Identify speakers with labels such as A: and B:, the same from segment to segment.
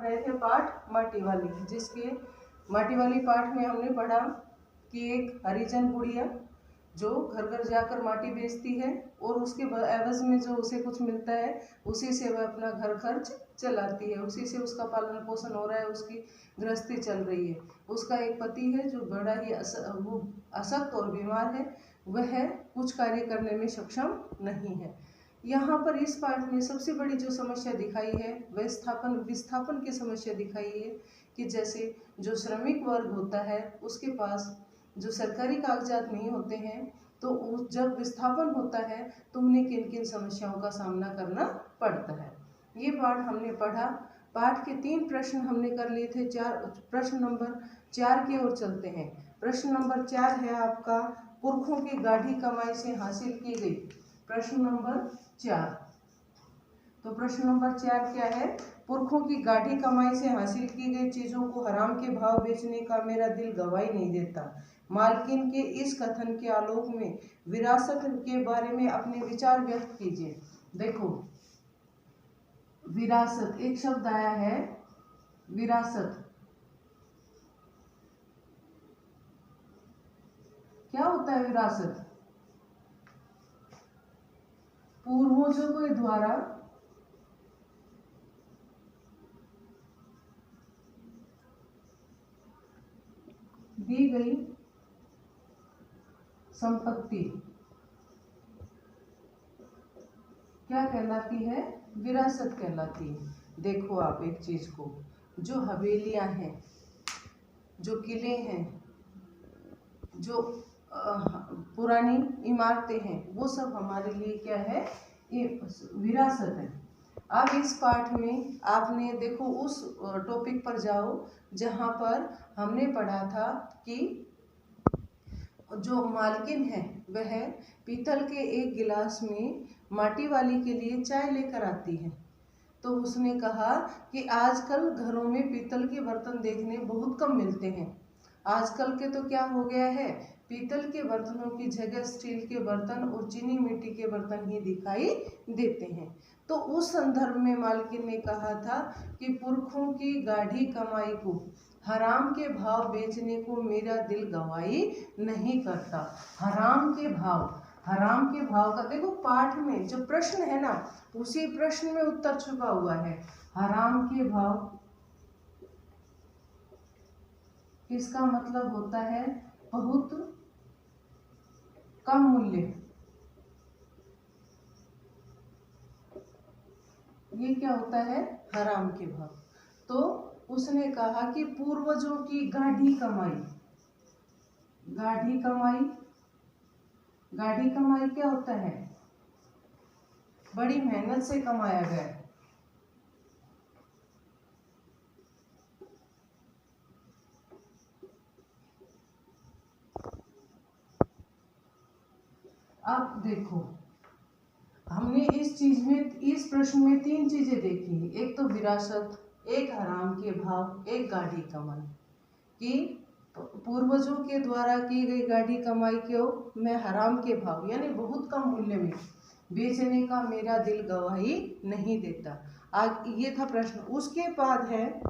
A: रहे थे पाठ माटी वाली, जिसके माटी वाली पाठ में हमने पढ़ा कि एक हरिजन बुढ़िया जो घर घर जाकर माटी बेचती है और उसके एवज में जो उसे कुछ मिलता है उसी से वह अपना घर खर्च चलाती है, उसी से उसका पालन पोषण हो रहा है, उसकी गृहस्थी चल रही है। उसका एक पति है जो बड़ा ही वो अशक्त और बीमार है, वह कुछ कार्य करने में सक्षम नहीं है। यहाँ पर इस पाठ में सबसे बड़ी जो समस्या दिखाई है वह विस्थापन की समस्या दिखाई है कि जैसे जो श्रमिक वर्ग होता है उसके पास जो सरकारी कागजात नहीं होते हैं तो जब विस्थापन होता है तो उन्हें किन किन समस्याओं का सामना करना पड़ता है। ये पाठ हमने पढ़ा। पाठ के 3 प्रश्न हमने कर लिए थे। प्रश्न नंबर 4 की ओर चलते हैं। प्रश्न नंबर 4 है आपका, पुरखों की गाढ़ी कमाई से हासिल की गई। प्रश्न नंबर 4, तो प्रश्न नंबर 4 क्या है? पुरखों की गाढ़ी कमाई से हासिल की गई चीजों को हराम के भाव बेचने का मेरा दिल गवाही नहीं देता। मालकिन के इस कथन के आलोक में विरासत के बारे में अपने विचार व्यक्त कीजिए। देखो, विरासत एक शब्द आया है, विरासत क्या होता है? विरासत पूर्वजों के द्वारा दी गई संपत्ति क्या कहलाती है? विरासत कहलाती है। देखो आप एक चीज को, जो हवेलियां हैं, जो किले हैं, जो पुरानी इमारतें हैं, वो सब हमारे लिए क्या है? ये विरासत है। अब इस पाठ में आपने देखो उस टॉपिक पर जाओ जहाँ पर हमने पढ़ा था कि जो मालकिन है वह पीतल के एक गिलास में माटी वाली के लिए चाय लेकर आती है। तो उसने कहा कि आजकल घरों में पीतल के बर्तन देखने बहुत कम मिलते हैं। आजकल के तो क्या हो गया है, पीतल के बर्तनों की जगह स्टील के बर्तन और चीनी मिट्टी के बर्तन ही दिखाई देते हैं। तो उस संदर्भ में मालकिन ने कहा था कि पुरखों की गाढ़ी कमाई को हराम के भाव बेचने को मेरा दिल गवाही नहीं करता। हराम के भाव का देखो पाठ में जो प्रश्न है ना, उसी प्रश्न में उत्तर छुपा हुआ है। हराम के भाव इसका मतलब होता है बहुत कम मूल्य। ये क्या होता है? हराम के भाव। तो उसने कहा कि पूर्वजों की गाढ़ी कमाई क्या होता है? बड़ी मेहनत से कमाया गया। अब देखो, हमने इस प्रश्न में 3 चीजें देखी। एक तो विरासत, एक हराम के भाव, एक गाढ़ी कमाई। कि पूर्वजों के द्वारा की गई गाढ़ी कमाई को मैं हराम के भाव यानी बहुत कम मूल्य में बेचने का मेरा दिल गवाही नहीं देता। ये था प्रश्न। उसके बाद है,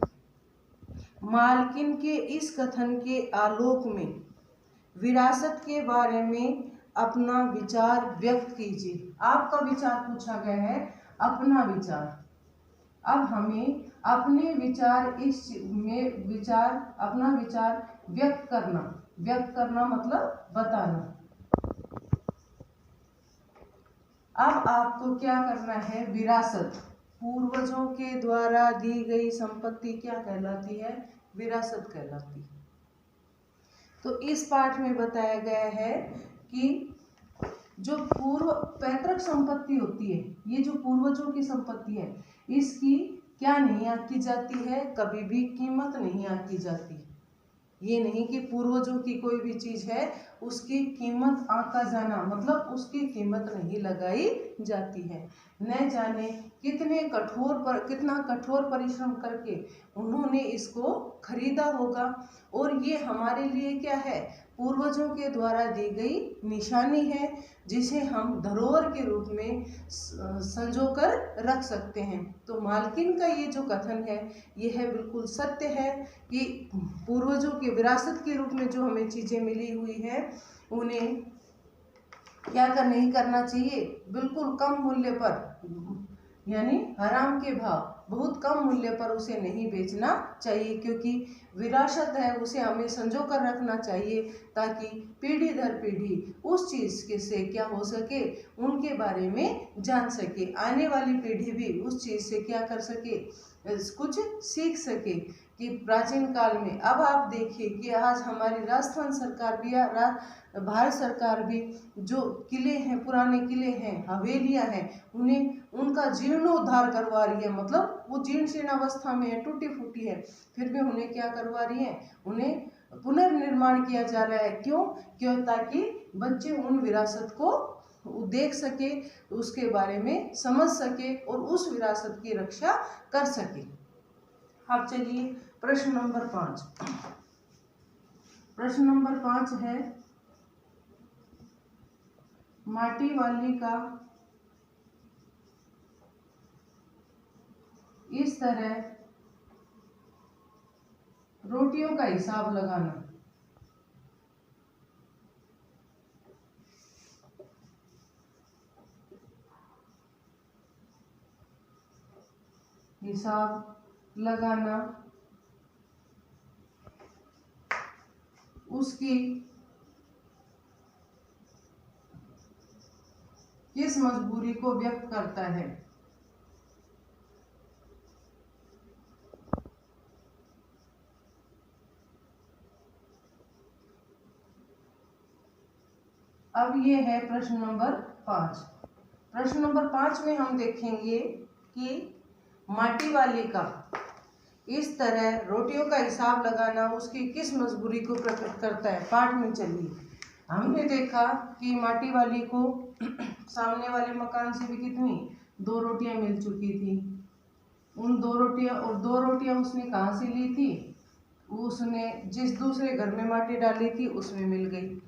A: मालकिन के इस कथन के आलोक में विरासत के बारे में अपना विचार व्यक्त कीजिए। आपका विचार पूछा गया है, अपना विचार। अब हमें अपने विचार अपना विचार व्यक्त करना मतलब बताना। अब आपको क्या करना है? विरासत, पूर्वजों के द्वारा दी गई संपत्ति क्या कहलाती है? विरासत कहलाती है। तो इस पाठ में बताया गया है कि जो पूर्व पैतृक संपत्ति होती है, ये जो पूर्वजों की संपत्ति है, इसकी क्या नहीं आंकी जाती है? कभी भी कीमत नहीं आंकी जाती। ये नहीं कि पूर्वजों की कोई भी चीज है उसकी कीमत आंका जाना, मतलब उसकी कीमत नहीं लगाई जाती है। न जाने कितना कठोर परिश्रम करके उन्होंने इसको खरीदा होगा। और ये हमारे लिए क्या है, पूर्वजों के द्वारा दी गई निशानी है, जिसे हम धरोहर के रूप में संजोकर रख सकते हैं। तो मालकिन का ये जो कथन है, ये है बिल्कुल सत्य है कि पूर्वजों के विरासत के रूप में जो हमें चीजें मिली हुई है, उन्हें क्या नहीं करना चाहिए, बिल्कुल कम मूल्य पर, यानी हराम के भाव, बहुत कम मूल्य पर उसे नहीं बेचना चाहिए, क्योंकि विरासत है, उसे हमें संजो कर रखना चाहिए, ताकि पीढ़ी दर पीढ़ी उस चीज़ के से क्या हो सके, उनके बारे में जान सके, आने वाली पीढ़ी भी उस चीज़ से क्या कर सके, कुछ सीख सके। कि प्राचीन काल में, अब आप देखिए कि आज हमारी राजस्थान सरकार भी या भारत सरकार भी जो किले हैं, पुराने किले हैं, हवेलियां हैं, उन्हें उनका जीर्णोद्धार करवा रही है, मतलब वो जीर्ण शीर्ण अवस्था में है, टूटी फूटी है, फिर भी उन्हें क्या करवा रही है, उन्हें पुनर्निर्माण किया जा रहा है। क्यों? ताकि बच्चे उन विरासत को देख सके, उसके बारे में समझ सके और उस विरासत की रक्षा कर सके। अब चलिए प्रश्न नंबर 5। प्रश्न नंबर 5 है, माटी वाली का इस तरह रोटियों का हिसाब लगाना। हिसाब लगाना उसकी किस मजबूरी को व्यक्त करता है? अब ये है प्रश्न नंबर 5। प्रश्न नंबर 5 में हम देखेंगे कि माटी वाली का इस तरह रोटियों का हिसाब लगाना उसकी किस मजबूरी को प्रकट करता है। पाठ में चलिए, हमने देखा कि माटी वाली को सामने वाले मकान से भी कितनी 2 रोटियां मिल चुकी थी। उन 2 रोटियां, और 2 रोटियां उसने कहाँ से ली थी? उसने जिस दूसरे घर में माटी डाली थी उसमें मिल गई।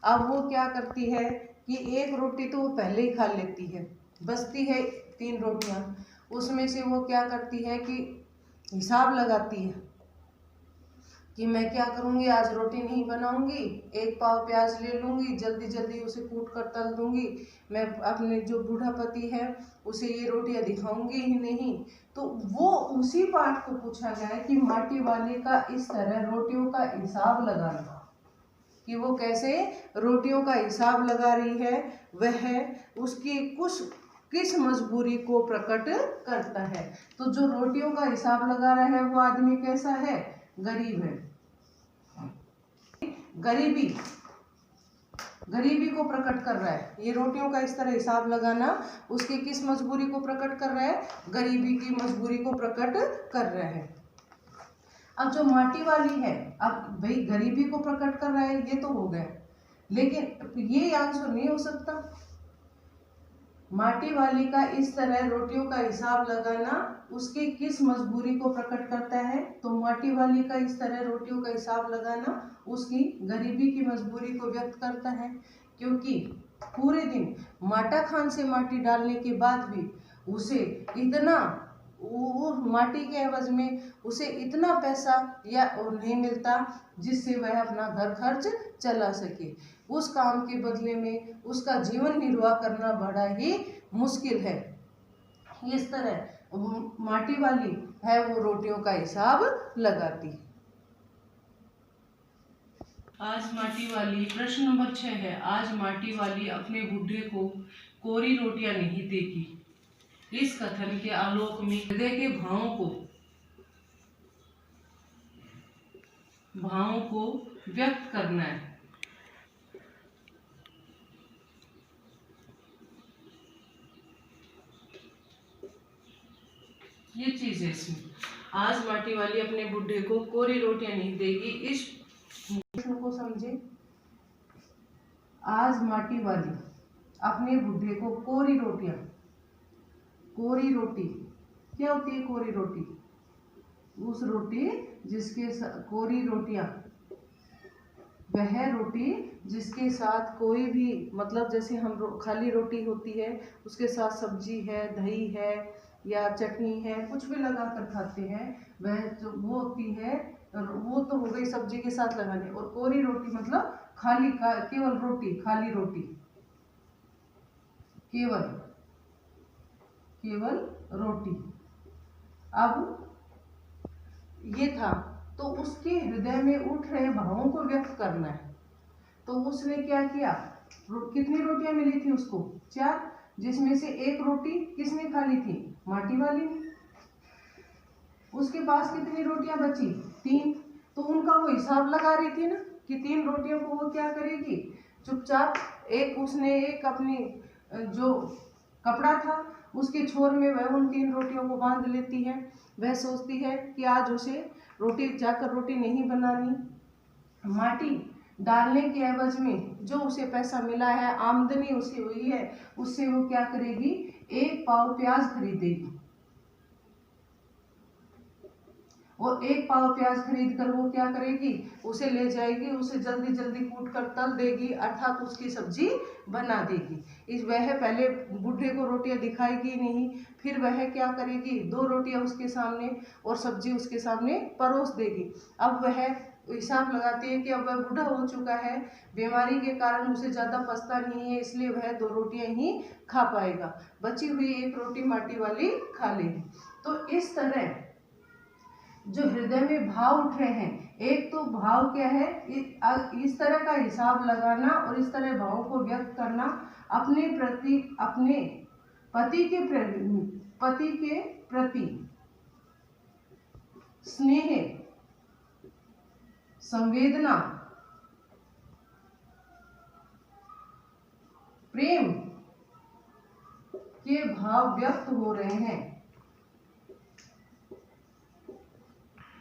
A: अब वो क्या करती है कि एक रोटी तो वो पहले ही खा लेती है, बचती है 3 रोटियां, उसमें से वो क्या करती है कि हिसाब लगाती है कि मैं क्या करूंगी, आज रोटी नहीं बनाऊंगी, 1 पाव प्याज ले लूंगी, जल्दी जल्दी उसे कूट कर तल दूंगी, मैं अपने जो बूढ़ा पति है उसे ये रोटियां दिखाऊंगी ही नहीं। तो वो उसी पाठ को पूछा गया है कि माटी वाले का इस तरह रोटियों का हिसाब लगाना, कि वो कैसे रोटियों का हिसाब लगा रही है, वह उसकी किस मजबूरी को प्रकट करता है। तो जो रोटियों का हिसाब लगा रहा है वो आदमी कैसा है? गरीब है। गरीबी को प्रकट कर रहा है। ये रोटियों का इस तरह हिसाब लगाना उसकी किस मजबूरी को प्रकट कर रहा है? गरीबी की मजबूरी को प्रकट कर रहा है। अब जो माटी वाली है, अब भाई गरीबी को प्रकट कर रहा है, ये तो हो गया, लेकिन ये आंसर नहीं हो सकता। माटी वाली का इस तरह रोटियों का हिसाब लगाना उसकी किस मजबूरी को प्रकट करता है? तो माटी वाली का इस तरह रोटियों का हिसाब लगाना उसकी गरीबी की मजबूरी को व्यक्त करता है, क्योंकि पूरे दिन माटा खान से माटी डालने के बाद भी उसे इतना, वो माटी के एवज में उसे इतना पैसा या नहीं मिलता जिससे वह अपना घर खर्च चला सके। उस काम के बदले में उसका जीवन निर्वाह करना बड़ा ही मुश्किल है। इस तरह माटी वाली है वो रोटियों का हिसाब लगाती है। आज माटी वाली, प्रश्न नंबर 6 है, आज माटी वाली अपने बूढ़े को कोरी रोटियां नहीं देगी। इस कथन के आलोक में हृदय के भावों को व्यक्त करना है। ये चीज है इसमें, आज माटी वाली अपने बूढ़े को कोरी रोटियां नहीं देगी। इस प्रश्न को समझे। आज माटी वाली अपने बुढ़े को कोरी रोटियां, कोरी रोटी क्या होती है? कोरी रोटी, उस रोटी जिसके कोरी रोटियां, वह रोटी जिसके साथ कोई भी मतलब जैसे हम खाली रोटी होती है उसके साथ सब्जी है, दही है या चटनी है, कुछ भी लगा कर खाते हैं, वह जो वो होती है, वो तो हो गई सब्जी के साथ लगाने। और कोरी रोटी मतलब खाली केवल रोटी, खाली रोटी, केवल केवल रोटी। अब ये था, तो उसके हृदय में उठ रहे भावों को व्यक्त करना है। तो उसने क्या किया? कितनी रोटियां मिली थी उसको? 4, जिसमें से एक रोटी किसने खा ली थी? माटी वाली ने। उसके पास कितनी रोटियां बची? 3। तो उनका वो हिसाब लगा रही थी ना कि 3 रोटियों को वो क्या करेगी? चुपचाप एक उसने एक अपनी जो कपड़ा था उसके छोर में वह उन 3 रोटियों को बांध लेती है। वह सोचती है कि आज उसे रोटी जाकर रोटी नहीं बनानी। माटी डालने के एवज में जो उसे पैसा मिला है, आमदनी उसे हुई है, उससे वो क्या करेगी? 1 पाव प्याज खरीदेगी। और 1 पाव प्याज खरीद कर वो क्या करेगी? उसे ले जाएगी, उसे जल्दी जल्दी कूट कर तल देगी, अर्थात उसकी सब्जी बना देगी। वह पहले बूढ़े को रोटियां दिखाएगी नहीं, फिर वह क्या करेगी? 2 रोटियां उसके सामने और सब्जी उसके सामने परोस देगी। अब वह हिसाब लगाती है कि अब वह बूढ़ा हो चुका है, बीमारी के कारण उसे ज़्यादा पछता नहीं है, इसलिए वह 2 रोटियां ही खा पाएगा, बची हुई 1 रोटी माटी वाली खा लेगी। तो इस तरह जो हृदय में भाव उठ रहे हैं, एक तो भाव क्या है? इस तरह का हिसाब लगाना और इस तरह भावों को व्यक्त करना, अपने प्रति, अपने पति के प्रति स्नेह, संवेदना, प्रेम के भाव व्यक्त हो रहे हैं।